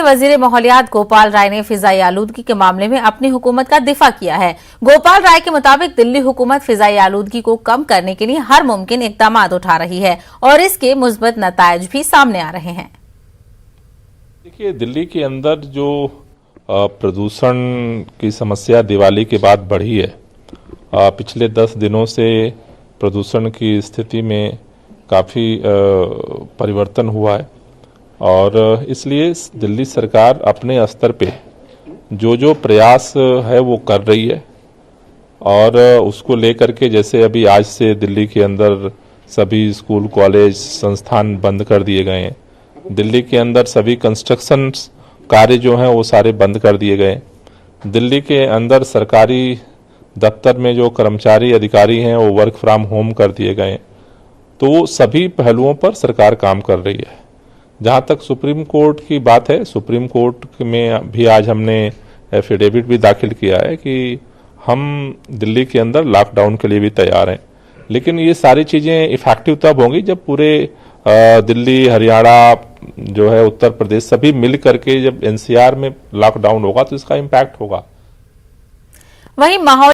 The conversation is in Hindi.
वजीर माहौलियात गोपाल राय ने फिजाई आलूदगी के मामले में अपनी हुकूमत का दिफा किया है। गोपाल राय के मुताबिक दिल्ली हुकूमत फिजाई आलूदगी को कम करने के लिए हर मुमकिन इकदाम उठा रही है और इसके मुस्बत नतायज भी सामने आ रहे हैं। देखिए, दिल्ली के अंदर जो प्रदूषण की समस्या दिवाली के बाद बढ़ी है, पिछले 10 दिनों से प्रदूषण की स्थिति में काफ़ी परिवर्तन हुआ है और इसलिए दिल्ली सरकार अपने स्तर पे जो प्रयास है वो कर रही है और उसको लेकर के जैसे अभी आज से दिल्ली के अंदर सभी स्कूल, कॉलेज, संस्थान बंद कर दिए गए हैं। दिल्ली के अंदर सभी कंस्ट्रक्शन कार्य जो हैं वो सारे बंद कर दिए गए। दिल्ली के अंदर सरकारी दफ्तर में जो कर्मचारी अधिकारी हैं वो वर्क फ्रॉम होम कर दिए गए। तो सभी पहलुओं पर सरकार काम कर रही है। जहाँ तक सुप्रीम कोर्ट की बात है, सुप्रीम कोर्ट में भी आज हमने एफिडेविट भी दाखिल किया है कि हम दिल्ली के अंदर लॉकडाउन के लिए भी तैयार हैं। लेकिन ये सारी चीज़ें इफेक्टिव तब होंगी जब पूरे दिल्ली, हरियाणा जो है, उत्तर प्रदेश सभी मिल करके जब एनसीआर में लॉकडाउन होगा तो इसका इम्पैक्ट होगा। वहीं माहौल